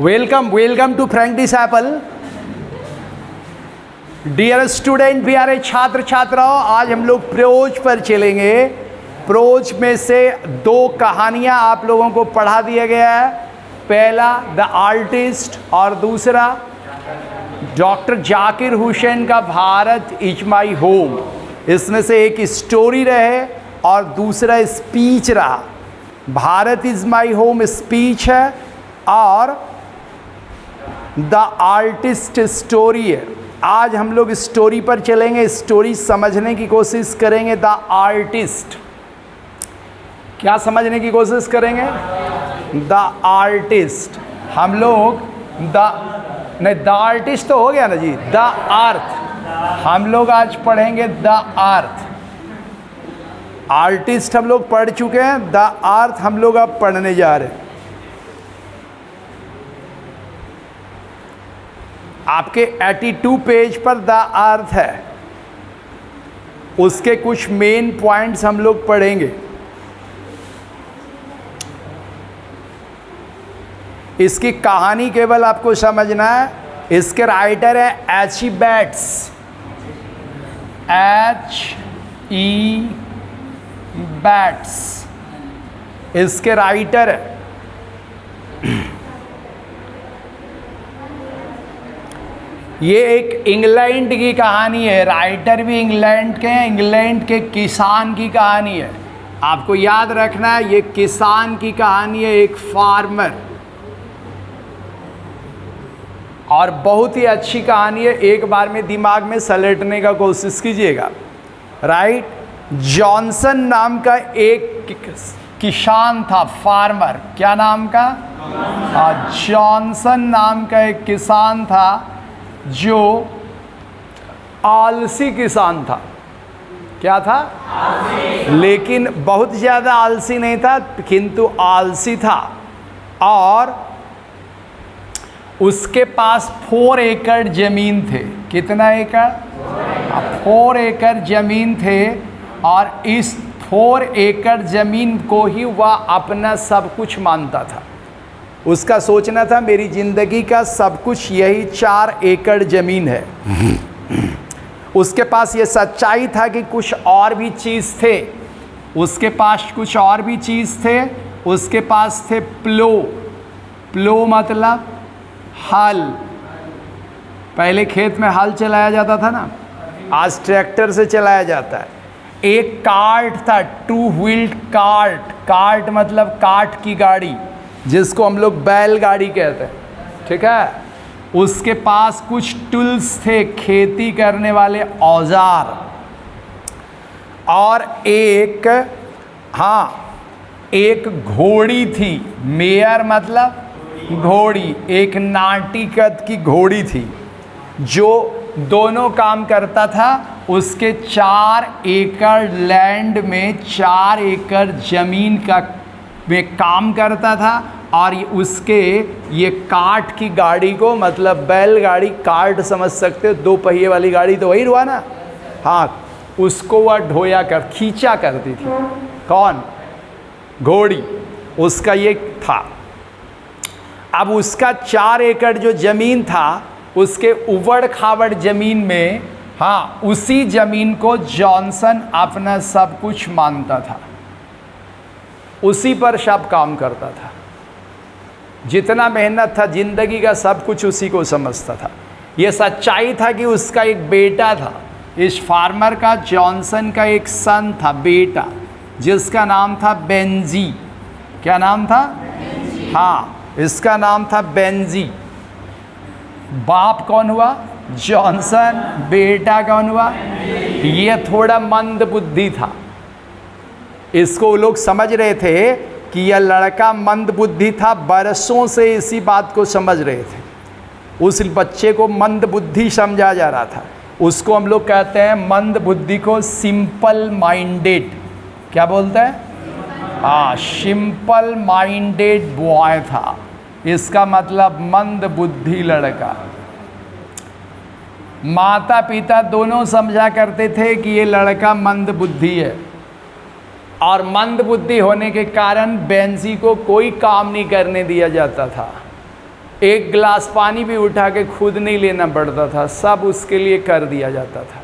Welcome to Frank Disciple. Dear student, प्यारे छात्र छात्राओं, आज हम लोग प्रोज पर चलेंगे। प्रोज में से दो कहानियां आप लोगों को पढ़ा दिया गया है। पहला द आर्टिस्ट और दूसरा डॉक्टर जाकिर हुसैन का भारत इज माई होम। इसमें से एक स्टोरी रहे और दूसरा स्पीच रहा। Bharat is my home speech है और द आर्टिस्ट स्टोरी है। आज हम लोग स्टोरी पर चलेंगे, स्टोरी समझने की कोशिश करेंगे। द आर्टिस्ट, क्या समझने की कोशिश करेंगे? The artist. हम लोग द आर्टिस्ट तो हो गया ना जी। द अर्थ हम लोग आज पढ़ेंगे। द अर्थ, आर्टिस्ट हम लोग पढ़ चुके हैं, द अर्थ हम लोग अब पढ़ने जा रहे हैं। आपके 82 पेज पर द अर्थ है, उसके कुछ मेन पॉइंट्स हम लोग पढ़ेंगे। इसकी कहानी केवल आपको समझना है। इसके राइटर है एच.ई. Bates, H.E. बैट्स इसके राइटर है। ये एक इंग्लैंड की कहानी है। राइटर भी इंग्लैंड के हैं, इंग्लैंड के किसान की कहानी है। आपको याद रखना है, ये किसान की कहानी है, एक फार्मर, और बहुत ही अच्छी कहानी है। एक बार में दिमाग में सलेटने का कोशिश कीजिएगा। राइट, जॉनसन नाम का एक किसान था, फार्मर। क्या नाम का? जॉनसन नाम का एक किसान था जो आलसी किसान था। क्या था? आलसी। लेकिन बहुत ज़्यादा आलसी नहीं था, किंतु आलसी था। और उसके पास 4 एकड़ ज़मीन थे। कितना एकड़? 4 एकड़ ज़मीन थे। और इस 4 एकड़ ज़मीन को ही वह अपना सब कुछ मानता था। उसका सोचना था मेरी ज़िंदगी का सब कुछ यही 4 एकड़ ज़मीन है। उसके पास ये सच्चाई था कि कुछ और भी चीज़ थे। उसके पास कुछ और भी चीज़ थे। उसके पास थे प्लो मतलब हल। पहले खेत में हल चलाया जाता था ना, आज ट्रैक्टर से चलाया जाता है। एक कार्ट था, 2 व्हील्ड कार्ट मतलब काठ की गाड़ी, जिसको हम लोग बैलगाड़ी कहते हैं। ठीक है। उसके पास कुछ टूल्स थे, खेती करने वाले औजार। और एक घोड़ी थी। मेयर मतलब घोड़ी, एक नाटी कद की घोड़ी थी जो दोनों काम करता था। उसके 4 एकड़ लैंड में 4 एकड़ ज़मीन में काम करता था। और ये काठ की गाड़ी को, मतलब बैलगाड़ी, कार्ट समझ सकते हो, 2 पहिए वाली गाड़ी तो वही हुआ ना। हाँ, उसको वह खींचा करती थी। कौन? घोड़ी। उसका ये था। अब उसका 4 एकड़ जो ज़मीन था, उसके उबड़ खाबड़ ज़मीन में, उसी ज़मीन को जॉनसन अपना सब कुछ मानता था। उसी पर सब काम करता था। जितना मेहनत था, ज़िंदगी का सब कुछ उसी को समझता था। ये सच्चाई था कि उसका एक बेटा था। इस फार्मर का, जॉनसन का एक सन था, बेटा, जिसका नाम था बेंजी। क्या नाम था? इसका नाम था बेंजी। बाप कौन हुआ? जॉनसन। बेटा कौन हुआ? ये थोड़ा मंद बुद्धि था। इसको लोग समझ रहे थे कि यह लड़का मंद बुद्धि था। बरसों से इसी बात को समझ रहे थे। उस बच्चे को मंद बुद्धि समझा जा रहा था। उसको हम लोग कहते हैं, मंद बुद्धि को सिंपल माइंडेड। क्या बोलते हैं? सिंपल माइंडेड बॉय था। इसका मतलब मंद बुद्धि लड़का। माता पिता दोनों समझा करते थे कि ये लड़का मंद बुद्धि है। और मंद बुद्धि होने के कारण बेंजी को कोई काम नहीं करने दिया जाता था। एक गिलास पानी भी उठा के खुद नहीं लेना पड़ता था, सब उसके लिए कर दिया जाता था।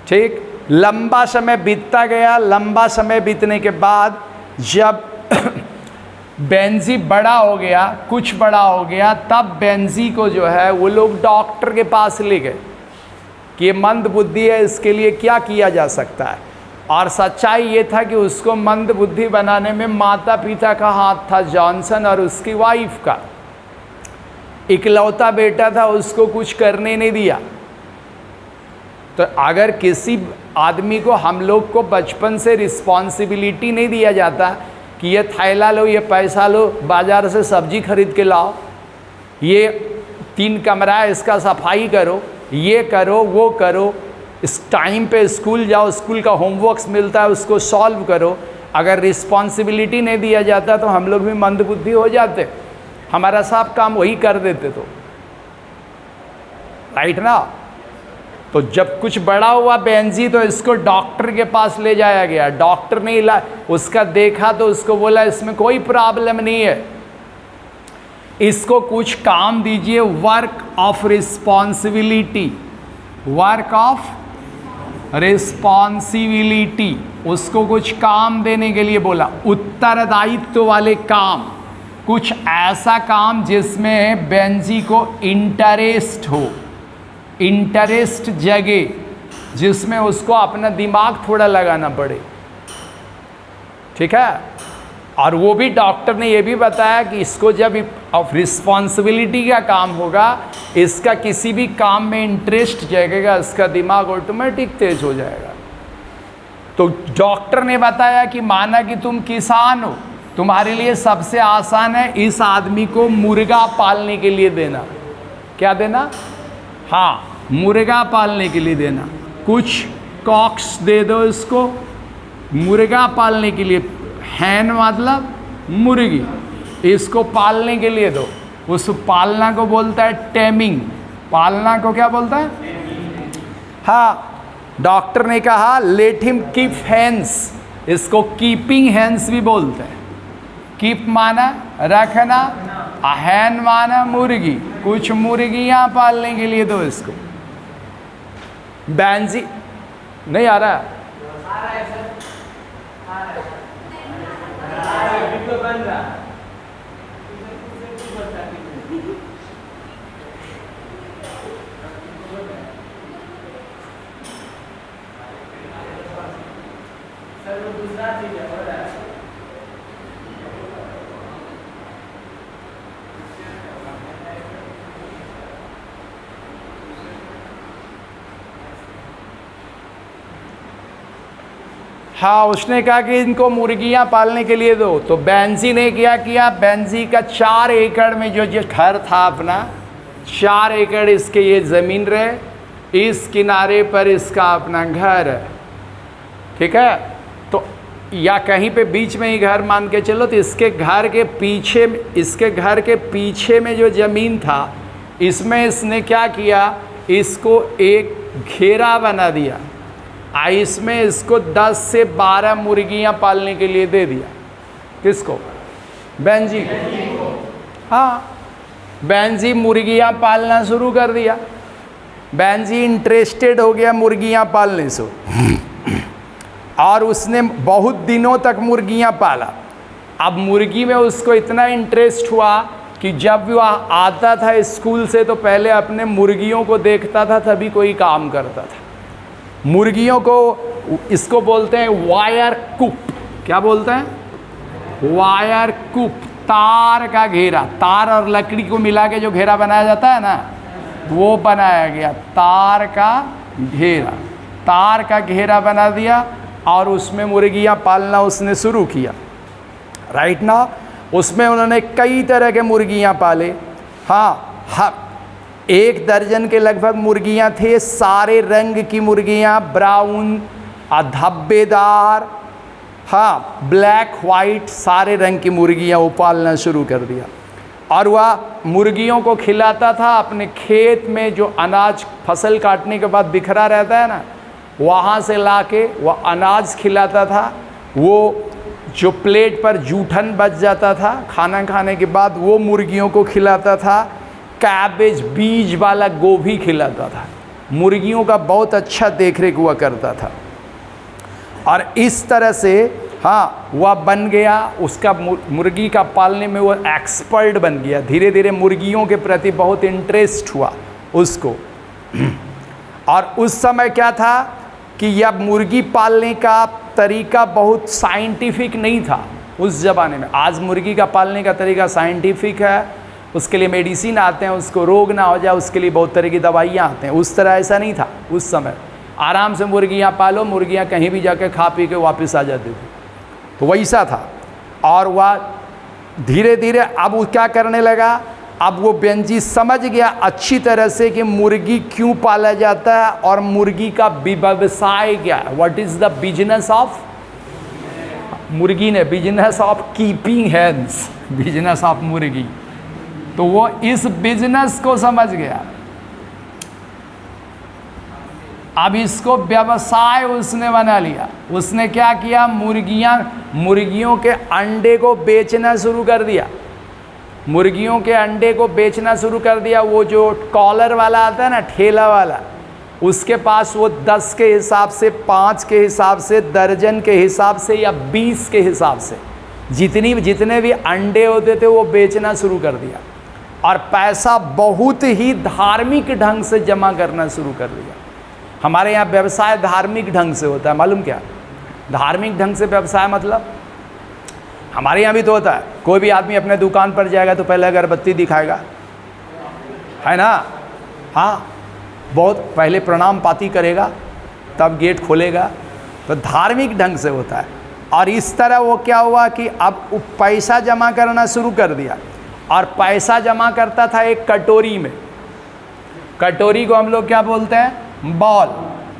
ठीक, लंबा समय बीतता गया। लंबा समय बीतने के बाद जब बेंजी बड़ा हो गया, कुछ बड़ा हो गया, तब बेंजी को जो है वो लोग डॉक्टर के पास ले गए कि ये मंद बुद्धि है, इसके लिए क्या किया जा सकता है। और सच्चाई ये था कि उसको मंद बुद्धि बनाने में माता पिता का हाथ था, जॉनसन और उसकी वाइफ का। इकलौता बेटा था, उसको कुछ करने नहीं दिया। तो अगर किसी आदमी को, हम लोग को बचपन से रिस्पॉन्सिबिलिटी नहीं दिया जाता कि ये थैला लो, ये पैसा लो, बाज़ार से सब्जी खरीद के लाओ, ये 3 कमरा है इसका सफाई करो, ये करो वो करो, इस टाइम पे स्कूल जाओ, स्कूल का होमवर्क्स मिलता है उसको सॉल्व करो। अगर रिस्पॉन्सिबिलिटी नहीं दिया जाता तो हम लोग भी मंदबुद्धि हो जाते, हमारा सब काम वही कर देते। तो राइट ना। तो जब कुछ बड़ा हुआ बेंजी तो इसको डॉक्टर के पास ले जाया गया। डॉक्टर ने उसका देखा तो उसको बोला इसमें कोई प्रॉब्लम नहीं है, इसको कुछ काम दीजिए, work of responsibility, work of responsibility, उसको कुछ काम देने के लिए बोला, उत्तरदायित्व वाले काम, कुछ ऐसा काम जिसमें बेंजी को इंटरेस्ट हो, इंटरेस्ट जगे, जिसमें उसको अपना दिमाग थोड़ा लगाना पड़े। ठीक है। और वो भी डॉक्टर ने ये भी बताया कि इसको जब ऑफ रिस्पॉन्सिबिलिटी का काम होगा, इसका किसी भी काम में इंटरेस्ट जगेगा, इसका दिमाग ऑटोमेटिक तेज हो जाएगा। तो डॉक्टर ने बताया कि माना कि तुम किसान हो, तुम्हारे लिए सबसे आसान है इस आदमी को मुर्गा पालने के लिए देना। क्या देना? हाँ, मुर्गा पालने के लिए देना। कुछ कॉक्स दे दो इसको मुर्गा पालने के लिए, हैन मतलब मुर्गी, इसको पालने के लिए दो। उस पालना को बोलता है टेमिंग। पालना को क्या बोलता है? हाँ, डॉक्टर ने कहा लेट हिम कीप हैंस, इसको कीपिंग हैंस भी बोलते हैं। कीप माना रखना, हैन माना मुर्गी, कुछ मुर्गियां पालने के लिए दो इसको। बेंजी नहीं आ रहा है? हाँ, उसने कहा कि इनको मुर्गियां पालने के लिए दो। तो बेंजी ने क्या किया, बेंजी का 4 एकड़ में जो घर था अपना, 4 एकड़ इसके ये ज़मीन रहे, इस किनारे पर इसका अपना घर है। ठीक है। तो या कहीं पे बीच में ही घर मान के चलो, तो इसके घर के पीछे, इसके घर के पीछे में जो ज़मीन था, इसमें इसने क्या किया, इसको एक घेरा बना दिया। इसमें इसको 10 से 12 मुर्गियां पालने के लिए दे दिया। किसको? बेंजी को। हाँ, बेंजी मुर्गियां पालना शुरू कर दिया। बेंजी इंटरेस्टेड हो गया मुर्गियां पालने से, और उसने बहुत दिनों तक मुर्गियां पाला। अब मुर्गी में उसको इतना इंटरेस्ट हुआ कि जब वह आता था स्कूल से तो पहले अपने मुर्गियों को देखता था, तभी कोई काम करता था। मुर्गियों को, इसको बोलते हैं वायर कूप। क्या बोलते हैं? वायर कूप, तार का घेरा। तार और लकड़ी को मिला के जो घेरा बनाया जाता है ना, वो बनाया गया, तार का घेरा। तार का घेरा बना दिया और उसमें मुर्गियां पालना उसने शुरू किया। राइट ना। उसमें उन्होंने कई तरह के मुर्गियां पाले। हाँ, 1 दर्जन के लगभग मुर्गियां थे, सारे रंग की मुर्गियां, ब्राउन, धब्बेदार, हाँ, ब्लैक, वाइट, सारे रंग की मुर्गियां वो पालना शुरू कर दिया। और वह मुर्गियों को खिलाता था अपने खेत में, जो अनाज फसल काटने के बाद बिखरा रहता है ना, वहाँ से लाके वह अनाज खिलाता था। वो जो प्लेट पर जूठन बच जाता था खाना खाने के बाद, वो मुर्गियों को खिलाता था। कैबेज बीज वाला गोभी खिलाता था। मुर्गियों का बहुत अच्छा देखरेख हुआ करता था। और इस तरह से हाँ वह बन गया, उसका मुर्गी का पालने में वो एक्सपर्ट बन गया। धीरे धीरे मुर्गियों के प्रति बहुत इंटरेस्ट हुआ उसको। और उस समय क्या था कि यह मुर्गी पालने का तरीका बहुत साइंटिफिक नहीं था उस ज़माने में। आज मुर्गी का पालने का तरीका साइंटिफिक है, उसके लिए मेडिसिन आते हैं, उसको रोग ना हो जाए उसके लिए बहुत तरह की दवाइयाँ आते हैं। उस तरह ऐसा नहीं था उस समय। आराम से मुर्गियाँ पालो, मुर्गियाँ कहीं भी जाके खा पी के वापस आ जाती थी। तो वैसा था। और वह धीरे धीरे अब वो क्या करने लगा, अब वो बेंजी समझ गया अच्छी तरह से कि मुर्गी क्यों पाला जाता है और मुर्गी का व्यवसाय क्या है। What is the business of, मुर्गी ने business of keeping hens, business of मुर्गी। तो वो इस बिजनेस को समझ गया। अब इसको व्यवसाय उसने बना लिया। उसने क्या किया, मुर्गियों के अंडे को बेचना शुरू कर दिया। मुर्गियों के अंडे को बेचना शुरू कर दिया। वो जो कॉलर वाला आता है ना, ठेला वाला, उसके पास वो 10 के हिसाब से, 5 के हिसाब से, दर्जन के हिसाब से या 20 के हिसाब से जितने भी अंडे होते थे वो बेचना शुरू कर दिया। और पैसा बहुत ही धार्मिक ढंग से जमा करना शुरू कर दिया। हमारे यहाँ व्यवसाय धार्मिक ढंग से होता है, मालूम क्या? धार्मिक ढंग से व्यवसाय मतलब हमारे यहाँ भी तो होता है। कोई भी आदमी अपने दुकान पर जाएगा तो पहले अगरबत्ती दिखाएगा, है ना? हाँ, बहुत पहले प्रणाम पाती करेगा, तब गेट खोलेगा। तो धार्मिक ढंग से होता है। और इस तरह वो क्या हुआ कि अब पैसा जमा करना शुरू कर दिया। और पैसा जमा करता था एक कटोरी में। कटोरी को हम लोग क्या बोलते हैं? बॉल।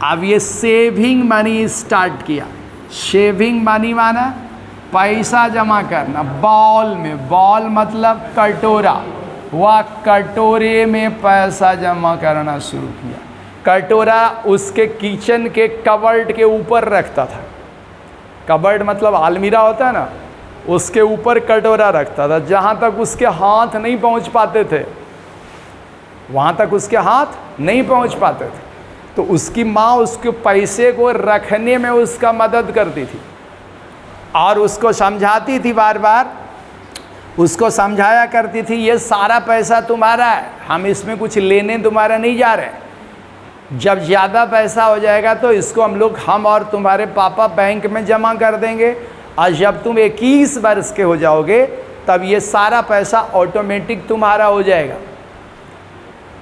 अब ये सेविंग मनी स्टार्ट किया। सेविंग मनी माना पैसा जमा करना बॉल में। बॉल मतलब कटोरा। वह कटोरे में पैसा जमा करना शुरू किया। कटोरा उसके किचन के कबर्ड के ऊपर रखता था। कबर्ड मतलब अलमीरा होता है ना, उसके ऊपर कटोरा रखता था। जहाँ तक उसके हाथ नहीं पहुँच पाते थे, वहाँ तक उसके हाथ नहीं पहुँच पाते थे। तो उसकी माँ उसके पैसे को रखने में उसका मदद करती थी और उसको समझाती थी, बार बार उसको समझाया करती थी, ये सारा पैसा तुम्हारा है, हम इसमें कुछ लेने तुम्हारा नहीं जा रहे। जब ज़्यादा पैसा हो जाएगा तो इसको हम और तुम्हारे पापा बैंक में जमा कर देंगे। और जब तुम 21 वर्ष के हो जाओगे तब ये सारा पैसा ऑटोमेटिक तुम्हारा हो जाएगा।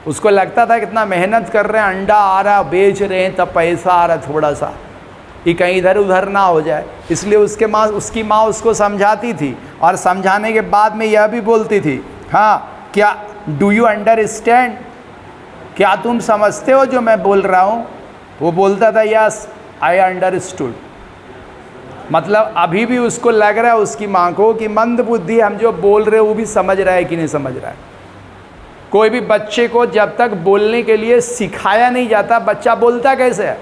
उसको लगता था कितना मेहनत कर रहे हैं, अंडा आ रहा, बेच रहे हैं, तब पैसा आ रहा थोड़ा सा, कि कहीं इधर उधर ना हो जाए। इसलिए उसकी माँ उसको समझाती थी। और समझाने के बाद में यह भी बोलती थी, हाँ क्या डू यू अंडरस्टैंड, क्या तुम समझते हो जो मैं बोल रहा हूँ? वो बोलता था यस आई अंडरस्टूड। मतलब अभी भी उसको लग रहा है उसकी माँ को कि मंद बुद्धि हम जो बोल रहे हैं वो भी समझ रहा है कि नहीं समझ रहा है। कोई भी बच्चे को जब तक बोलने के लिए सिखाया नहीं जाता, बच्चा बोलता कैसे है?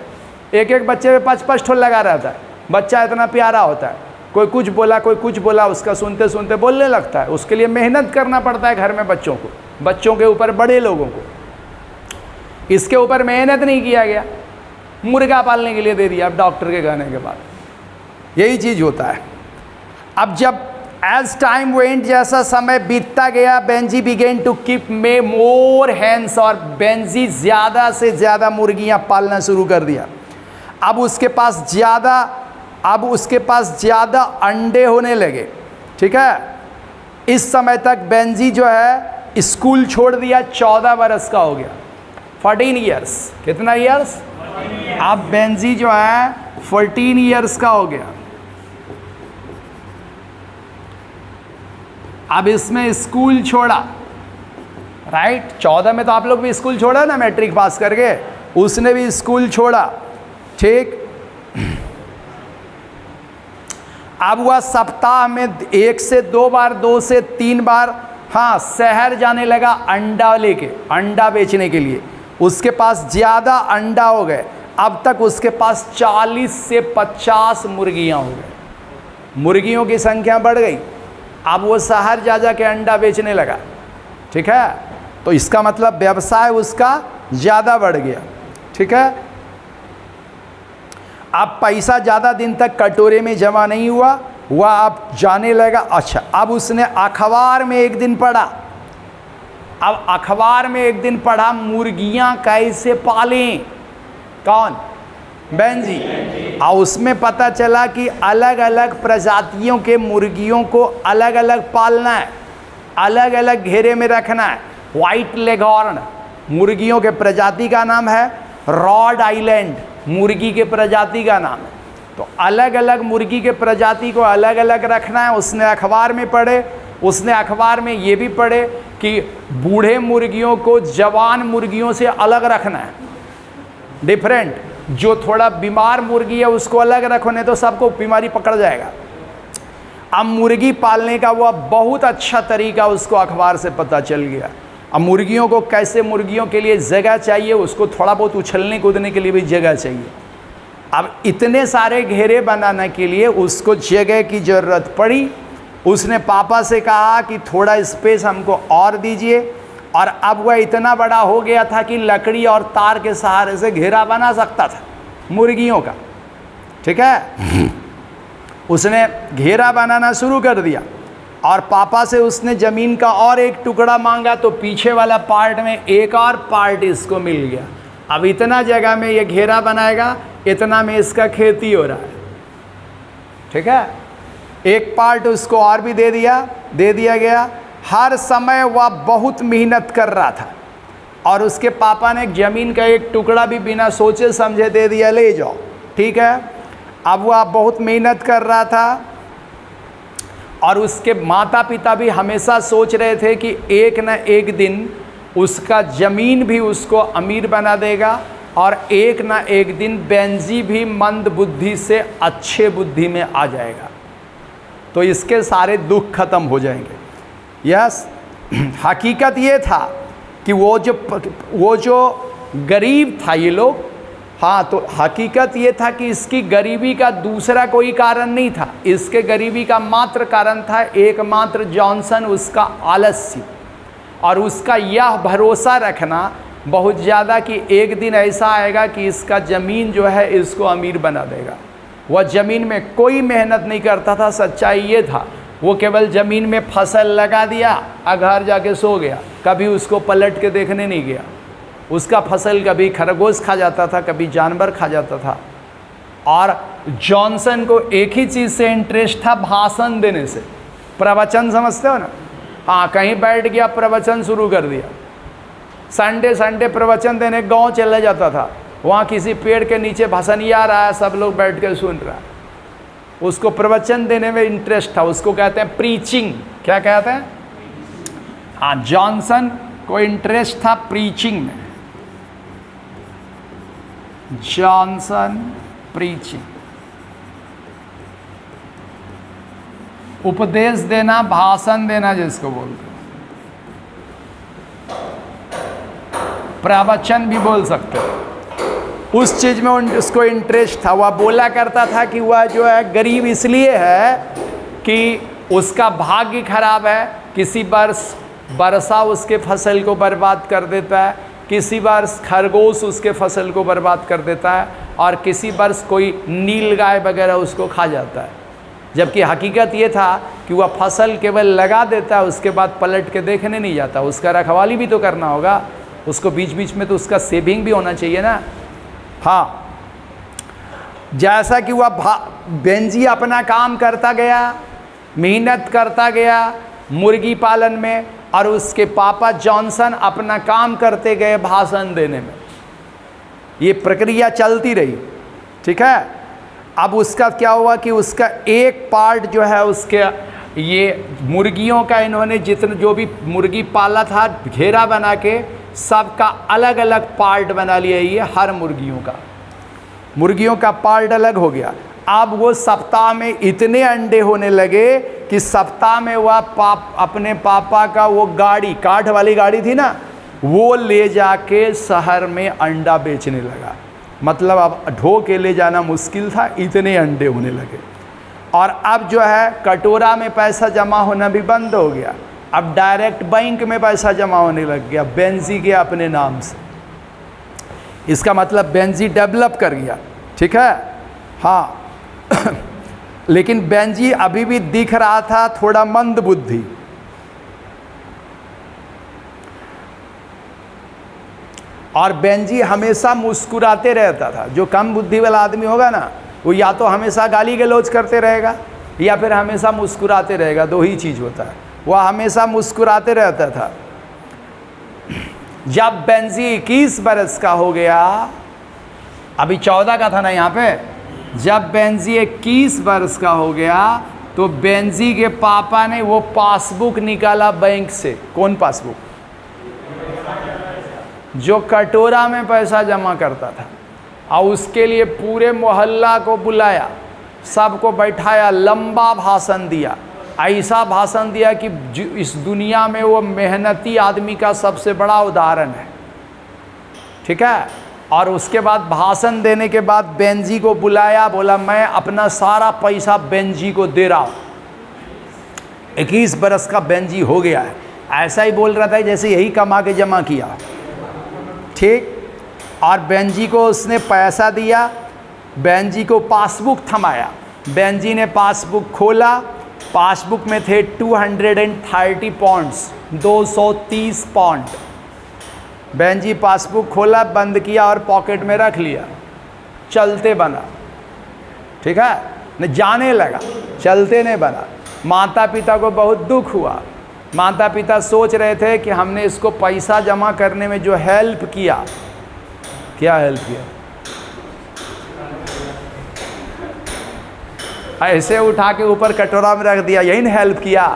एक एक बच्चे पे 5-5 ठोल लगा रहता है। बच्चा इतना प्यारा होता है, कोई कुछ बोला उसका सुनते सुनते बोलने लगता है। उसके लिए मेहनत करना पड़ता है घर में बच्चों के ऊपर, बड़े लोगों को। इसके ऊपर मेहनत नहीं किया गया, मुर्गा पालने के लिए दे दिया अब डॉक्टर के कहने के बाद। यही चीज़ होता है। अब जब एज टाइम वेंट, जैसा समय बीतता गया, बेंजी बिगेन टू कीप में मोर हैंस, और बेंजी ज़्यादा से ज़्यादा मुर्गियाँ पालना शुरू कर दिया। अब उसके पास ज़्यादा अंडे होने लगे। ठीक है, इस समय तक बेंजी जो है स्कूल छोड़ दिया, 14 बरस का हो गया, 14 ईयर्स। कितना ईयर्स? अब बेंजी जो है 14 ईयर्स का हो गया। अब इसमें स्कूल छोड़ा, राइट? 14 में तो आप लोग भी स्कूल छोड़ा ना, मैट्रिक पास करके। उसने भी स्कूल छोड़ा, ठीक। अब वह सप्ताह में 1 से 2 बार, 2 से 3 बार, हाँ, शहर जाने लगा अंडा लेके, अंडा बेचने के लिए। उसके पास ज़्यादा अंडा हो गए। अब तक उसके पास 40 से 50 मुर्गियाँ हो गए। मुर्गियों की संख्या बढ़ गई, अब वो शहर जा जा के अंडा बेचने लगा, ठीक है। तो इसका मतलब व्यवसाय उसका ज़्यादा बढ़ गया, ठीक है। अब पैसा ज़्यादा दिन तक कटोरे में जमा नहीं हुआ, वह अब जाने लगा। अच्छा, अब उसने अखबार में एक दिन पढ़ा, अब अखबार में एक दिन पढ़ा मुर्गियां कैसे पालें, कौन, बहन जी। और उसमें पता चला कि अलग अलग प्रजातियों के मुर्गियों को अलग अलग पालना है, अलग अलग घेरे में रखना है। वाइट लेगहॉर्न मुर्गियों के प्रजाति का नाम है, रॉड आइलैंड मुर्गी के प्रजाति का नाम है। तो अलग अलग मुर्गी के प्रजाति को अलग अलग रखना है। उसने अखबार में पढ़े, उसने अखबार में ये भी पढ़े कि बूढ़े मुर्गियों को जवान मुर्गियों से अलग रखना है, डिफरेंट। जो थोड़ा बीमार मुर्गी है उसको अलग रखो, नहीं तो सबको बीमारी पकड़ जाएगा। अब मुर्गी पालने का वह बहुत अच्छा तरीका उसको अखबार से पता चल गया। अब मुर्गियों को कैसे, मुर्गियों के लिए जगह चाहिए, उसको थोड़ा बहुत उछलने कूदने के लिए भी जगह चाहिए। अब इतने सारे घेरे बनाने के लिए उसको जगह की ज़रूरत पड़ी। उसने पापा से कहा कि थोड़ा स्पेस हमको और दीजिए, और अब वह इतना बड़ा हो गया था कि लकड़ी और तार के सहारे से घेरा बना सकता था मुर्गियों का, ठीक है। उसने घेरा बनाना शुरू कर दिया, और पापा से उसने ज़मीन का और एक टुकड़ा मांगा, तो पीछे वाला पार्ट में एक और पार्ट इसको मिल गया। अब इतना जगह में ये घेरा बनाएगा, इतना में इसका खेती हो रहा है, ठीक है। एक पार्ट उसको और भी दे दिया गया। हर समय वह बहुत मेहनत कर रहा था, और उसके पापा ने ज़मीन का एक टुकड़ा भी बिना सोचे समझे दे दिया, ले जाओ, ठीक है। अब वह बहुत मेहनत कर रहा था, और उसके माता पिता भी हमेशा सोच रहे थे कि एक न एक दिन उसका ज़मीन भी उसको अमीर बना देगा, और एक न एक दिन बेंजी भी मंद बुद्धि से अच्छे बुद्धि में आ जाएगा, तो इसके सारे दुख खत्म हो जाएंगे। यस, हकीकत ये था कि वो जो गरीब था ये लोग, हाँ, तो हकीकत ये था कि इसकी गरीबी का दूसरा कोई कारण नहीं था। इसके गरीबी का मात्र कारण था एकमात्र जॉनसन, उसका आलस्य, और उसका यह भरोसा रखना बहुत ज़्यादा कि एक दिन ऐसा आएगा कि इसका ज़मीन जो है इसको अमीर बना देगा। वह ज़मीन में कोई मेहनत नहीं करता था, सच्चाई ये था। वो केवल ज़मीन में फसल लगा दिया और घर जाके सो गया, कभी उसको पलट के देखने नहीं गया। उसका फसल कभी खरगोश खा जाता था, कभी जानवर खा जाता था। और जॉनसन को एक ही चीज़ से इंटरेस्ट था, भाषण देने से। प्रवचन समझते हो ना, हाँ, कहीं बैठ गया प्रवचन शुरू कर दिया। संडे प्रवचन देने गांव चला जाता था, वहाँ किसी पेड़ के नीचे भाषणिया आ रहा है, सब लोग बैठ कर सुन रहा है। उसको प्रवचन देने में इंटरेस्ट था, उसको कहते हैं प्रीचिंग। क्या कहते हैं? हाँ, जॉनसन को इंटरेस्ट था प्रीचिंग में। जॉनसन प्रीचिंग, उपदेश देना, भाषण देना जिसको बोलते हैं, प्रवचन भी बोल सकते हो। उस चीज़ में उसको इंटरेस्ट था। वह बोला करता था कि वह जो है गरीब इसलिए है कि उसका भाग्य खराब है, किसी वर्ष वर्षा उसके फसल को बर्बाद कर देता है, किसी वर्ष खरगोश उसके फसल को बर्बाद कर देता है, और किसी वर्ष कोई नील गाय वगैरह उसको खा जाता है। जबकि हकीकत ये था कि वह फसल केवल लगा देता है, उसके बाद पलट के देखने नहीं जाता। उसका रखवाली भी तो करना होगा, उसको बीच बीच में तो उसका सेविंग भी होना चाहिए ना। हाँ, जैसा कि वह बेंजी अपना काम करता गया, मेहनत करता गया मुर्गी पालन में, और उसके पापा जॉनसन अपना काम करते गए भाषण देने में। ये प्रक्रिया चलती रही, ठीक है। अब उसका क्या हुआ कि उसका एक पार्ट जो है उसके, ये मुर्गियों का इन्होंने जितने जो भी मुर्गी पाला था घेरा बना के, सबका अलग अलग पार्ट बना लिया। ये हर मुर्गियों का पार्ट अलग हो गया। अब वो सप्ताह में इतने अंडे होने लगे कि सप्ताह में वह अपने पापा का वो गाड़ी, काठ वाली गाड़ी थी ना, वो ले जाके शहर में अंडा बेचने लगा। मतलब अब ढो के ले जाना मुश्किल था, इतने अंडे होने लगे। और अब जो है कटोरा में पैसा जमा होना भी बंद हो गया, अब डायरेक्ट बैंक में पैसा जमा होने लग गया बेंजी के अपने नाम से। इसका मतलब बेंजी डेवलप कर गया, ठीक है। हाँ लेकिन बेंजी अभी भी दिख रहा था थोड़ा मंद बुद्धि। और बेंजी हमेशा मुस्कुराते रहता था। जो कम बुद्धि वाला आदमी होगा ना, वो या तो हमेशा गाली गलौज करते रहेगा या फिर हमेशा मुस्कुराते रहेगा, दो ही चीज़ होता है। वह हमेशा मुस्कुराते रहता था। जब बेंजी 21 बरस का हो गया, अभी 14 का था ना यहाँ पे, जब बेंजी 21 वर्ष का हो गया तो बेंजी के पापा ने वो पासबुक निकाला बैंक से। कौन पासबुक? जो कटोरा में पैसा जमा करता था। और उसके लिए पूरे मोहल्ला को बुलाया, सबको बैठाया, लंबा भाषण दिया। ऐसा भाषण दिया कि इस दुनिया में वो मेहनती आदमी का सबसे बड़ा उदाहरण है, ठीक है। और उसके बाद भाषण देने के बाद बेंजी को बुलाया, बोला मैं अपना सारा पैसा बेंजी को दे रहा हूँ। 21 बरस का बेंजी हो गया है, ऐसा ही बोल रहा था जैसे यही कमा के जमा किया, ठीक। और बेंजी को उसने पैसा दिया, बेंजी को पासबुक थमाया। बेंजी ने पासबुक खोला, पासबुक में थे 230 पाउंड्स, 230 पाउंड। बेंजी पासबुक खोला, बंद किया और पॉकेट में रख लिया, चलते बना, ठीक है। न जाने लगा, चलते नहीं बना। माता पिता को बहुत दुख हुआ। माता पिता सोच रहे थे कि हमने इसको पैसा जमा करने में जो हेल्प किया, क्या हेल्प किया, ऐसे उठा के ऊपर कटोरा में रख दिया, यही ना हेल्प किया।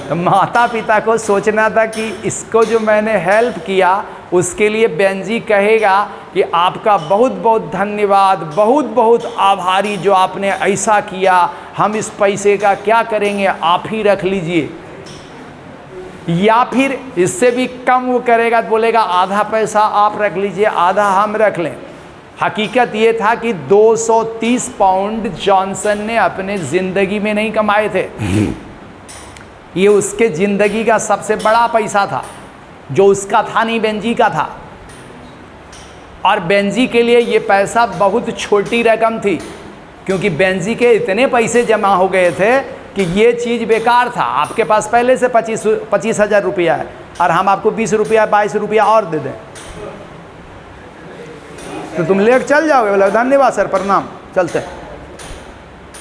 तो माता पिता को सोचना था कि इसको जो मैंने हेल्प किया उसके लिए बेंजी कहेगा कि आपका बहुत बहुत धन्यवाद, बहुत बहुत आभारी जो आपने ऐसा किया, हम इस पैसे का क्या करेंगे, आप ही रख लीजिए। या फिर इससे भी कम वो करेगा तो बोलेगा आधा पैसा आप रख लीजिए, आधा हम रख लें। हकीकत ये था कि 230 पाउंड जॉनसन ने अपने ज़िंदगी में नहीं कमाए थे। ये उसके ज़िंदगी का सबसे बड़ा पैसा था, जो उसका था नहीं, बेंजी का था। और बेंजी के लिए ये पैसा बहुत छोटी रकम थी, क्योंकि बेंजी के इतने पैसे जमा हो गए थे कि ये चीज़ बेकार था। आपके पास पहले से 25,000 रुपया है और हम आपको 20 रुपया 22 रुपया और दे दें तो तुम लेकर चल जाओगे? बोला धन्यवाद सर, प्रणाम, चलते।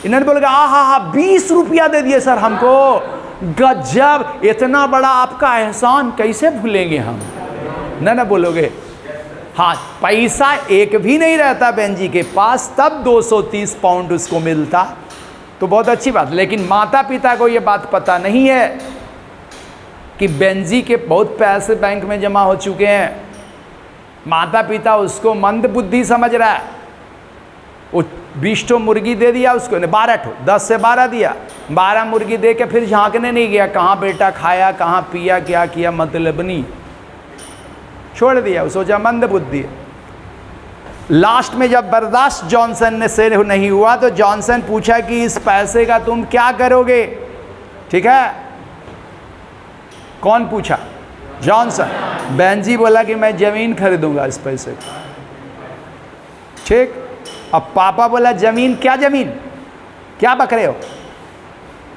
इन्होंने बोलेगा हा 20 रुपया दे दिए सर हमको, गजब, इतना बड़ा आपका एहसान कैसे भूलेंगे हम, ना बोलोगे। हाँ, पैसा एक भी नहीं रहता बेंजी के पास, तब 230 पाउंड उसको मिलता, तो बहुत अच्छी बात। लेकिन माता पिता को ये बात पता नहीं है कि बेंजी के बहुत पैसे बैंक में जमा हो चुके हैं। माता पिता उसको मंद बुद्धि समझ रहा है। वो 20 ठो मुर्गी दे दिया उसको, 12 ठो, 10 से 12 दिया, 12 मुर्गी दे के फिर झांकने नहीं गया, कहाँ बेटा खाया, कहाँ पिया, क्या किया, मतलब नहीं, छोड़ दिया। वो सोचा मंद बुद्धि। लास्ट में जब बर्दाश्त जॉनसन से नहीं हुआ तो जॉनसन पूछा कि इस पैसे का तुम क्या करोगे, ठीक है। कौन पूछा? जॉनसन। बेंजी बोला कि मैं ज़मीन खरीदूंगा इस पैसे का, ठीक। अब पापा बोला ज़मीन? क्या ज़मीन, क्या बकरे हो?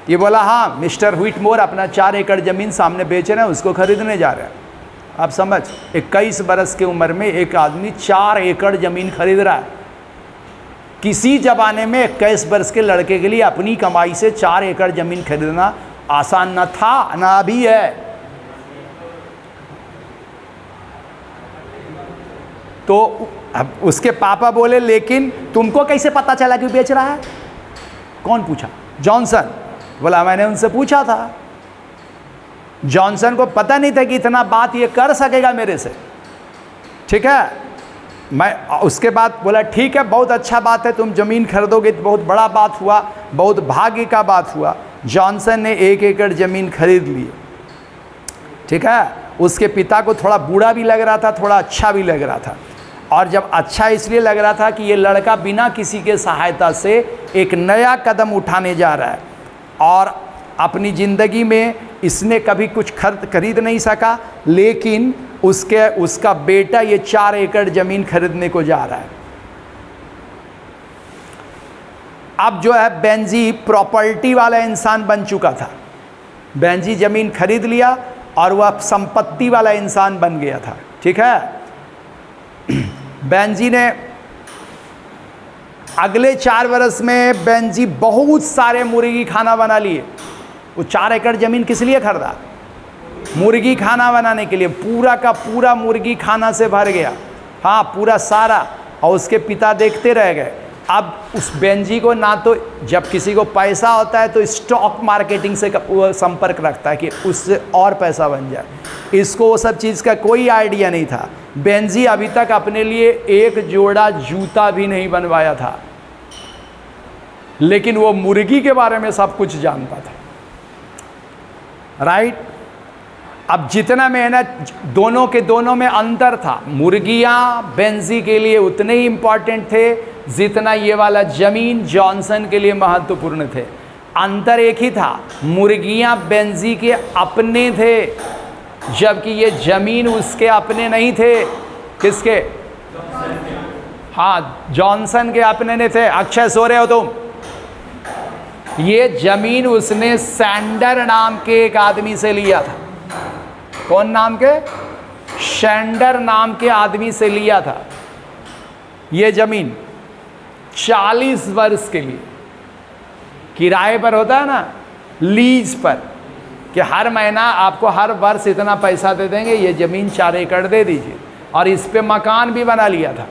ये बोला हाँ, मिस्टर व्हिटमोर अपना 4 एकड़ ज़मीन सामने बेच रहे हैं, उसको खरीदने जा रहे हैं। आप समझ, 21 बरस की उम्र में एक आदमी 4 एकड़ ज़मीन खरीद रहा है। किसी ज़माने में 21 बरस के लड़के के लिए अपनी कमाई से 4 एकड़ ज़मीन खरीदना आसान न था, ना अभी है। तो अब उसके पापा बोले लेकिन तुमको कैसे पता चला कि बेच रहा है? कौन पूछा? जॉनसन। बोला मैंने उनसे पूछा था। जॉनसन को पता नहीं था कि इतना बात ये कर सकेगा मेरे से, ठीक है। मैं उसके बाद बोला ठीक है, बहुत अच्छा बात है, तुम ज़मीन खरीदोगे तो बहुत बड़ा बात हुआ, बहुत भाग्य का बात हुआ। जॉनसन ने 1 एकड़ ज़मीन खरीद ली, ठीक है। उसके पिता को थोड़ा बूढ़ा भी लग रहा था, थोड़ा अच्छा भी लग रहा था। और जब अच्छा इसलिए लग रहा था कि ये लड़का बिना किसी के सहायता से एक नया कदम उठाने जा रहा है, और अपनी ज़िंदगी में इसने कभी कुछ खरीद नहीं सका, लेकिन उसका बेटा ये 4 एकड़ ज़मीन खरीदने को जा रहा है। अब जो है बेंजी प्रॉपर्टी वाला इंसान बन चुका था। बेंजी ज़मीन खरीद लिया और वह संपत्ति वाला इंसान बन गया था। ठीक है, बेंजी ने अगले 4 वर्ष में बेंजी बहुत सारे मुर्गी खाना बना लिए। वो 4 एकड़ ज़मीन किस लिए खरीदा? मुर्गी खाना बनाने के लिए। पूरा का पूरा मुर्गी खाना से भर गया, हाँ पूरा सारा। और उसके पिता देखते रह गए। अब उस बेंजी को ना तो जब किसी को पैसा होता है तो स्टॉक मार्केटिंग से वो संपर्क रखता है कि उससे और पैसा बन जाए, इसको वो सब चीज़ का कोई आइडिया नहीं था। बेंजी अभी तक अपने लिए एक जोड़ा जूता भी नहीं बनवाया था, लेकिन वो मुर्गी के बारे में सब कुछ जानता था। राइट? अब जितना मेहनत दोनों में अंतर था। मुर्गियाँ बेंजी के लिए उतने ही इम्पॉर्टेंट थे जितना ये वाला ज़मीन जॉनसन के लिए महत्वपूर्ण थे। अंतर एक ही था, मुर्गियाँ बेंजी के अपने थे, जबकि ये ज़मीन उसके अपने नहीं थे। किसके? हाँ, जॉनसन के अपने नहीं थे। अक्षय सो रहे हो तुम? ये ज़मीन उसने सैंडर नाम के एक आदमी से लिया था। कौन नाम के? सैंडर नाम के आदमी से लिया था ये ज़मीन 40 वर्ष के लिए। किराए पर होता है ना, लीज पर, कि हर महीना आपको हर वर्ष इतना पैसा दे देंगे, ये ज़मीन 4 एकड़ दे दीजिए। और इस पे मकान भी बना लिया था।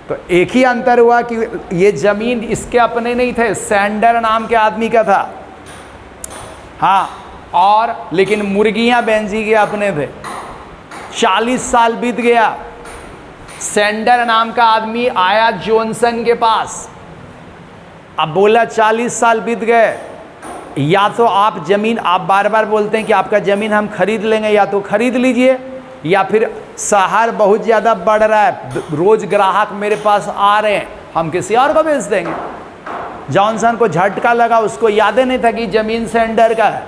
तो एक ही अंतर हुआ कि ये ज़मीन इसके अपने नहीं थे, सैंडर नाम के आदमी का था। हाँ, और लेकिन मुर्गियाँ बेंजी के अपने थे। 40 साल बीत गया। सैंडर नाम का आदमी आया जॉनसन के पास। अब बोला 40 साल बीत गए, या तो आप ज़मीन, आप बार बार बोलते हैं कि आपका ज़मीन हम खरीद लेंगे, या तो खरीद लीजिए, या फिर शहर बहुत ज़्यादा बढ़ रहा है, रोज़ ग्राहक मेरे पास आ रहे हैं, हम किसी और को बेच देंगे। जॉनसन को झटका लगा, उसको याद नहीं था कि ज़मीन सैंडर का है।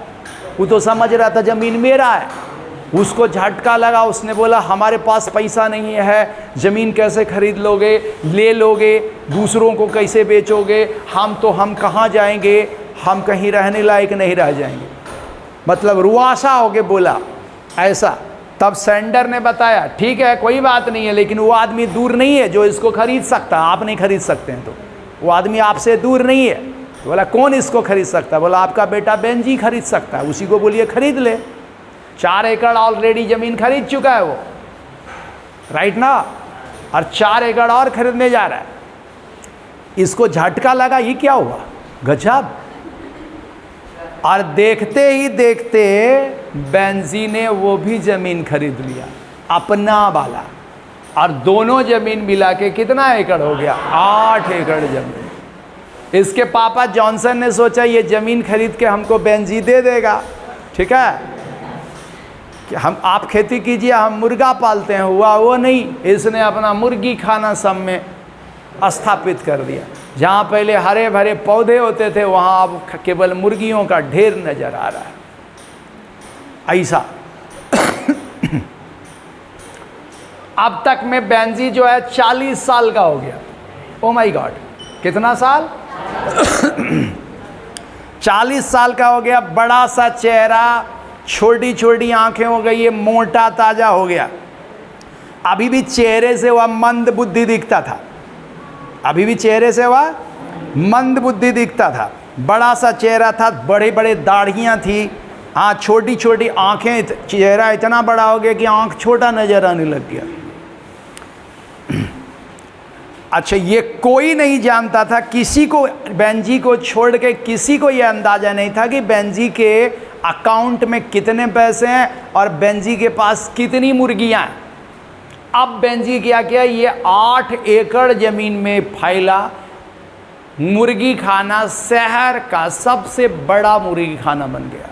वो तो समझ रहा था ज़मीन मेरा है। उसको झटका लगा, उसने बोला हमारे पास पैसा नहीं है, ज़मीन कैसे खरीद लोगे, ले लोगे, दूसरों को कैसे बेचोगे, हम कहाँ जाएंगे, हम कहीं रहने लायक नहीं रह जाएंगे। मतलब रुआसा हो के बोला ऐसा। तब सैंडर ने बताया ठीक है कोई बात नहीं है, लेकिन वो आदमी दूर नहीं है जो इसको खरीद सकता है, आप नहीं खरीद सकते हैं। तो वो आदमी आपसे दूर नहीं है। तो बोला कौन इसको खरीद सकता है? बोला आपका बेटा बेंजी खरीद सकता है, उसी को बोलिए खरीद ले। 4 एकड़ ऑलरेडी ज़मीन खरीद चुका है वो, राइट ना, और 4 एकड़ और खरीदने जा रहा है। इसको झटका लगा, ये क्या हुआ, गजब। और देखते ही देखते बेंजी ने वो भी ज़मीन खरीद लिया, अपना वाला। और दोनों ज़मीन मिला के कितना एकड़ हो गया? 8 एकड़ ज़मीन। इसके पापा जॉनसन ने सोचा ये ज़मीन खरीद के हमको बेंजी दे देगा, ठीक है, कि आप खेती कीजिए, हम मुर्गा पालते हैं। हुआ वो नहीं, इसने अपना मुर्गी खाना सब में स्थापित कर दिया। जहाँ पहले हरे भरे पौधे होते थे, वहाँ अब केवल मुर्गियों का ढेर नज़र आ रहा है। ऐसा अब तक में बेंजी जो है 40 साल का हो गया। ओ माय गॉड, कितना साल? 40 साल का हो गया। बड़ा सा चेहरा, छोटी छोटी आंखें हो गई, ये मोटा ताजा हो गया। अभी भी चेहरे से वह मंद बुद्धि दिखता था, अभी भी चेहरे से वह मंद बुद्धि दिखता था। बड़ा सा चेहरा था, बड़े बड़े दाढ़ियाँ थी, हाँ छोटी छोटी आंखें, चेहरा इतना बड़ा हो गया कि आंख छोटा नजर आने लग गया। अच्छा, ये कोई नहीं जानता था, किसी को बेंजी को छोड़ के किसी को ये अंदाज़ा नहीं था कि बेंजी के अकाउंट में कितने पैसे हैं और बेंजी के पास कितनी मुर्गियां हैं। अब बेंजी क्या किया, ये 8 एकड़ ज़मीन में फैला मुर्गी खाना शहर का सबसे बड़ा मुर्गी खाना बन गया।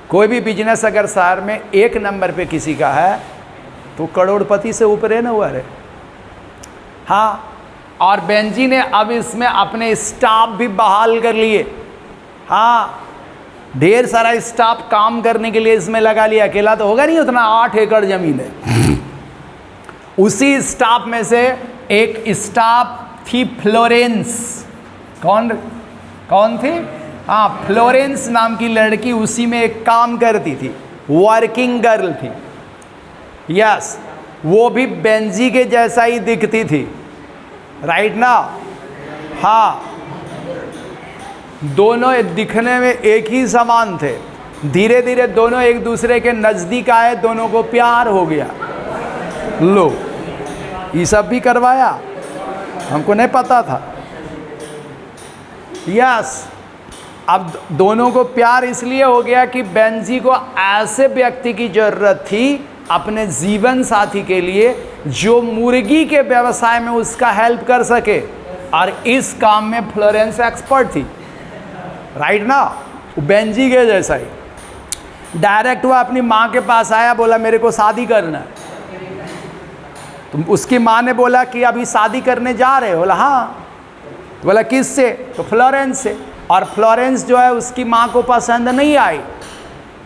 कोई भी बिजनेस अगर शहर में 1 नंबर पे किसी का है तो करोड़पति से ऊपर है ना हुआ रे। हाँ, और बेंजी ने अब इसमें अपने स्टाफ भी बहाल कर लिए। हाँ, ढेर सारा स्टाफ काम करने के लिए इसमें लगा लिया, अकेला तो होगा नहीं, उतना 8 एकड़ जमीन है। उसी स्टाफ में से एक स्टाफ थी फ्लोरेंस। कौन थी? हाँ, फ्लोरेंस नाम की लड़की उसी में एक काम करती थी, वर्किंग गर्ल थी। यस, वो भी बेंजी के जैसा ही दिखती थी, राइट ना? हाँ, दोनों दिखने में एक ही समान थे। धीरे धीरे दोनों एक दूसरे के नज़दीक आए, दोनों को प्यार हो गया। लो, ये सब भी करवाया, हमको नहीं पता था। यस, अब दोनों को प्यार इसलिए हो गया कि बेंजी को ऐसे व्यक्ति की ज़रूरत थी अपने जीवन साथी के लिए जो मुर्गी के व्यवसाय में उसका हेल्प कर सके, और इस काम में फ्लोरेंस एक्सपर्ट थी, राइट ना? बेंजी के जैसा ही। डायरेक्ट वो अपनी माँ के पास आया, बोला मेरे को शादी करना है। तो उसकी माँ ने बोला कि अभी शादी करने जा रहे हो? बोला हाँ। बोला किससे? तो फ्लोरेंस से। और फ्लोरेंस जो है उसकी माँ को पसंद नहीं आई,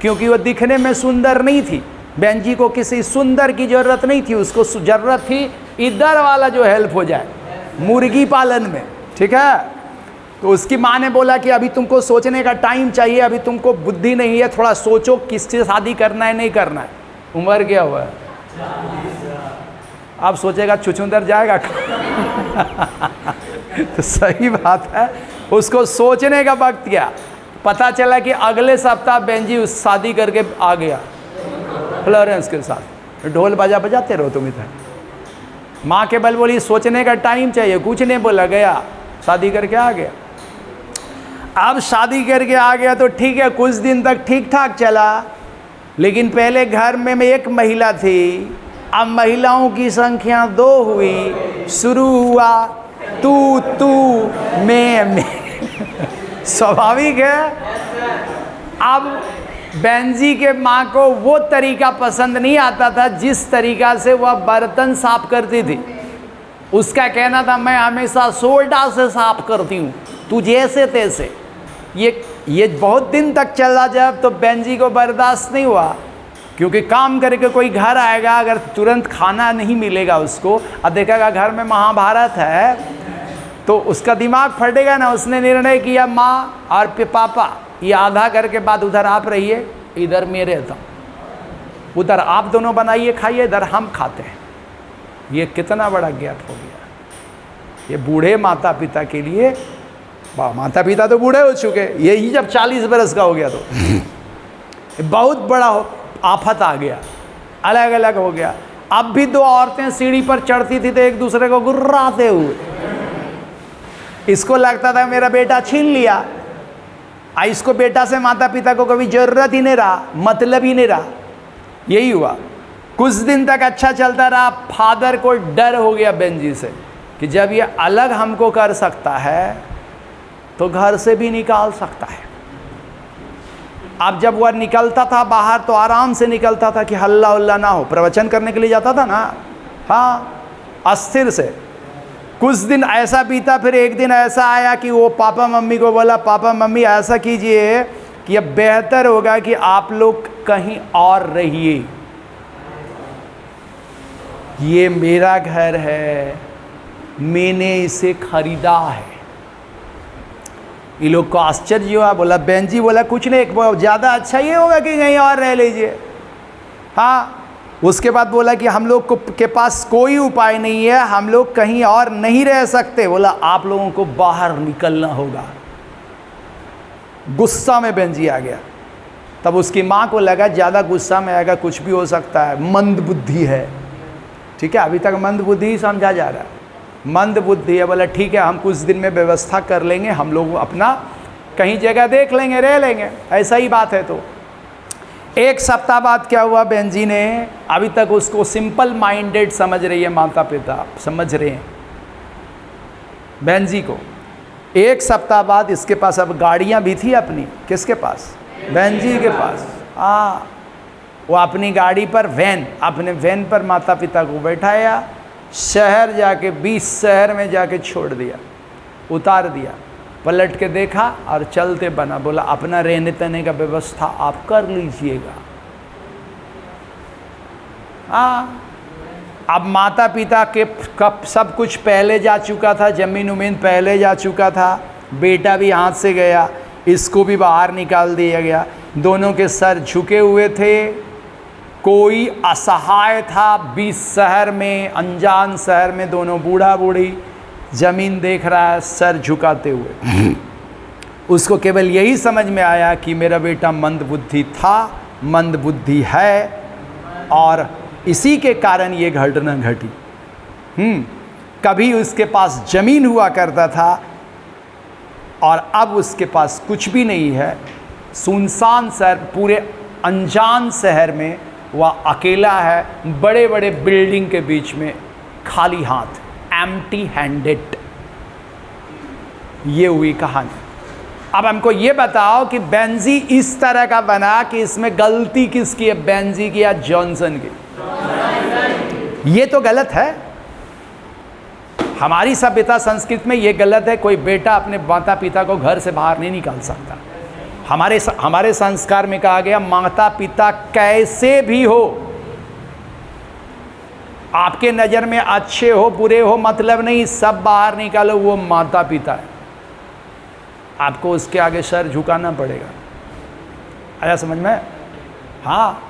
क्योंकि वो दिखने में सुंदर नहीं थी। बेंजी को किसी सुंदर की ज़रूरत नहीं थी, उसको ज़रूरत थी इधर वाला जो हेल्प हो जाए मुर्गी पालन में, ठीक है? तो उसकी माँ ने बोला कि अभी तुमको सोचने का टाइम चाहिए, अभी तुमको बुद्धि नहीं है, थोड़ा सोचो किससे शादी करना है नहीं करना है। उम्र क्या हुआ है? आप सोचेगा छुछुंदर जाएगा। तो सही बात है, उसको सोचने का वक्त क्या। पता चला कि अगले सप्ताह बेंजी उस शादी करके आ गया फ्लोरेंस के साथ। ढोल बाजा बजाते रहो तुम इधर। माँ के बल बोली सोचने का टाइम चाहिए, कुछ नहीं बोला, गया शादी करके आ गया। अब शादी करके आ गया तो ठीक है, कुछ दिन तक ठीक ठाक चला, लेकिन पहले घर में एक महिला थी, अब महिलाओं की संख्या 2 हुई, शुरू हुआ तू मैं। स्वाभाविक है। अब बेंजी के माँ को वो तरीका पसंद नहीं आता था जिस तरीका से वह बर्तन साफ करती थी। उसका कहना था मैं हमेशा सोडा से साफ करती हूँ, तू जैसे तैसे। ये बहुत दिन तक चला जब, तो बेंजी को बर्दाश्त नहीं हुआ, क्योंकि काम करके कोई घर आएगा, अगर तुरंत खाना नहीं मिलेगा उसको, और देखेगा घर में महाभारत है, तो उसका दिमाग फटेगा ना। उसने निर्णय किया माँ और पापा ये आधा करके बाद उधर आप रहिए, इधर मैं रहता हूँ, उधर आप दोनों बनाइए खाइए, इधर हम खाते हैं। ये कितना बड़ा गैप हो गया। ये बूढ़े माता पिता के लिए, माता पिता तो बूढ़े हो चुके, यही जब 40 बरस का हो गया तो बहुत बड़ा आफत आ गया, अलग अलग हो गया। अब भी 2 औरतें सीढ़ी पर चढ़ती थी तो एक दूसरे को गुर्राते हुए, इसको लगता था मेरा बेटा छीन लिया, इसको बेटा से माता पिता को कभी ज़रूरत ही नहीं रहा, मतलब ही नहीं रहा। यही हुआ। कुछ दिन तक अच्छा चलता रहा। फादर को डर हो गया बेंजी से कि जब ये अलग हमको कर सकता है तो घर से भी निकाल सकता है। अब जब वह निकलता था बाहर तो आराम से निकलता था कि हल्ला उल्ला ना हो। प्रवचन करने के लिए जाता था ना, हाँ, अस्थिर से। कुछ दिन ऐसा बीता, फिर एक दिन ऐसा आया कि वो पापा मम्मी को बोला, पापा मम्मी ऐसा कीजिए कि अब बेहतर होगा कि आप लोग कहीं और रहिए, ये मेरा घर है, मैंने इसे खरीदा है। ये लोग को आश्चर्य हुआ। बोला बेंजी बोला कुछ नहीं, ज़्यादा अच्छा ये होगा कि कहीं और रह लीजिए। हाँ, उसके बाद बोला कि हम लोग के पास कोई उपाय नहीं है, हम लोग कहीं और नहीं रह सकते। बोला आप लोगों को बाहर निकलना होगा। गुस्सा में बेंजी आ गया। तब उसकी माँ को लगा ज़्यादा गुस्सा में आएगा कुछ भी हो सकता है, मंद बुद्धि है। ठीक है, अभी तक मंद बुद्धि ही समझा जा रहा है, मंद बुद्धि है। बोला ठीक है, हम कुछ दिन में व्यवस्था कर लेंगे, हम लोग अपना कहीं जगह देख लेंगे, रह लेंगे, ऐसा ही बात है। तो 1 सप्ताह बाद क्या हुआ, बेंजी ने, अभी तक उसको सिंपल माइंडेड समझ रही है माता पिता, समझ रहे हैं बेंजी को। 1 सप्ताह बाद इसके पास अब गाड़ियाँ भी थी अपनी। किसके पास? बेंजी के पास। वो अपनी गाड़ी पर अपने वैन पर माता पिता को बैठाया, शहर जाके 20 शहर में जाके छोड़ दिया, उतार दिया, पलट के देखा और चलते बना, बोला अपना रहने सहने का व्यवस्था आप कर लीजिएगा। हाँ, अब माता पिता के कब सब कुछ पहले जा चुका था, जमीन उमीन पहले जा चुका था, बेटा भी हाथ से गया, इसको भी बाहर निकाल दिया गया, दोनों के सर झुके हुए थे, कोई असहाय था। 20 शहर में, अनजान शहर में दोनों बूढ़ा बूढ़ी जमीन देख रहा है सर झुकाते हुए। उसको केवल यही समझ में आया कि मेरा बेटा मंदबुद्धि था, मंदबुद्धि है, और इसी के कारण ये घटना घटी। कभी उसके पास जमीन हुआ करता था और अब उसके पास कुछ भी नहीं है, सुनसान शहर, पूरे अनजान शहर में वह अकेला है, बड़े बड़े बिल्डिंग के बीच में खाली हाथ, एम्प्टी हैंडेड। ये हुई कहानी। अब हमको ये बताओ कि बेंजी इस तरह का बना कि इसमें गलती किसकी है, बेंजी की या जॉनसन की? ये तो गलत है। हमारी सभ्यता संस्कृति में ये गलत है, कोई बेटा अपने माता पिता को घर से बाहर नहीं निकाल सकता। हमारे संस्कार में कहा गया माता पिता कैसे भी हो, आपके नज़र में अच्छे हो बुरे हो मतलब नहीं, सब बाहर निकालो, वो माता पिता है, आपको उसके आगे सर झुकाना पड़ेगा। आया समझ में? हाँ,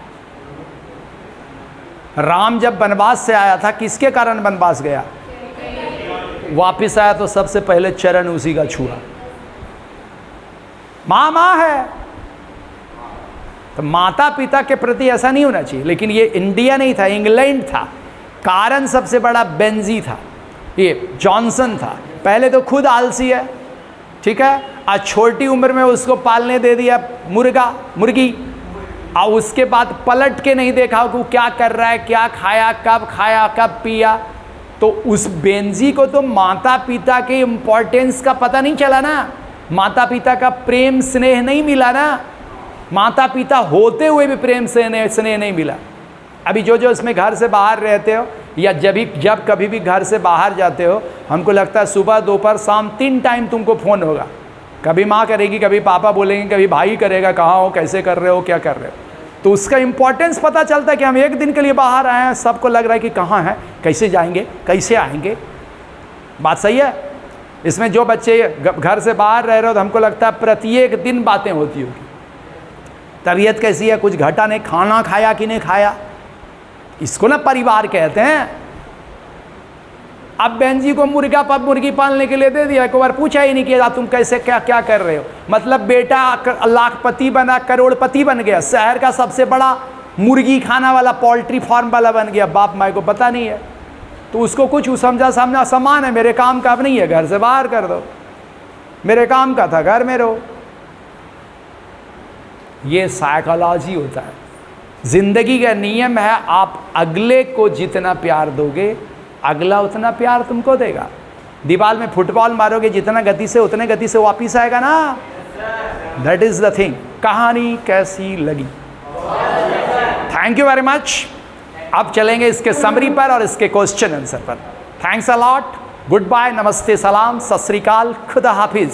राम जब वनवास से आया था, किसके कारण वनवास गया? वापिस आया तो सबसे पहले चरण उसी का छुआ। माँ है, तो माता पिता के प्रति ऐसा नहीं होना चाहिए। लेकिन ये इंडिया नहीं था, इंग्लैंड था, कारण सबसे बड़ा बेंजी था, ये जॉनसन था। पहले तो खुद आलसी है, ठीक है, आज छोटी उम्र में उसको पालने दे दिया मुर्गी, और उसके बाद पलट के नहीं देखा कि वो क्या कर रहा है, क्या खाया, कब पिया। तो उस बेंजी को तो माता पिता के इम्पोर्टेंस का पता नहीं चला ना, माता पिता का प्रेम स्नेह नहीं मिला ना, माता पिता होते हुए भी प्रेम स्नेह नहीं मिला। अभी जो इसमें घर से बाहर रहते हो या जब कभी भी घर से बाहर जाते हो, हमको लगता है सुबह दोपहर शाम 3 टाइम तुमको फ़ोन होगा, कभी माँ करेगी, कभी पापा बोलेंगे, कभी भाई करेगा, कहाँ हो, कैसे कर रहे हो, क्या कर रहे हो। तो उसका इंपॉर्टेंस पता चलता है कि हम एक दिन के लिए बाहर आए हैं, सबको लग रहा है कि कहाँ हैं, कैसे जाएंगे, कैसे आएंगे। बात सही है? इसमें जो बच्चे घर से बाहर रह रहे हो तो हमको लगता है प्रत्येक दिन बातें होती होगी, तबीयत कैसी है, कुछ घटा नहीं, खाना खाया कि नहीं खाया, इसको ना परिवार कहते हैं। अब बेंजी को मुर्गी पालने के लिए दे दिया, एक बार पूछा ही नहीं किया तुम कैसे क्या कर रहे हो। मतलब बेटा लाखपति बना, करोड़पति बन गया, शहर का सबसे बड़ा मुर्गी खाना वाला, पोल्ट्री फार्म वाला बन गया, बाप माँ को पता नहीं है। तो उसको कुछ समझा सामान है, मेरे काम का अब नहीं है, घर से बाहर कर दो, मेरे काम का था घर में रहो। ये साइकोलॉजी होता है, जिंदगी का नियम है, आप अगले को जितना प्यार दोगे अगला उतना प्यार तुमको देगा। दीवार में फुटबॉल मारोगे जितना गति से उतने गति से वापिस आएगा ना, दैट इज द थिंग। कहानी कैसी लगी? Thank you very much. अब चलेंगे इसके समरी पर और इसके क्वेश्चन आंसर पर। Thanks a lot, goodbye, नमस्ते, सलाम, सत श्री अकाल, खुदा हाफिज।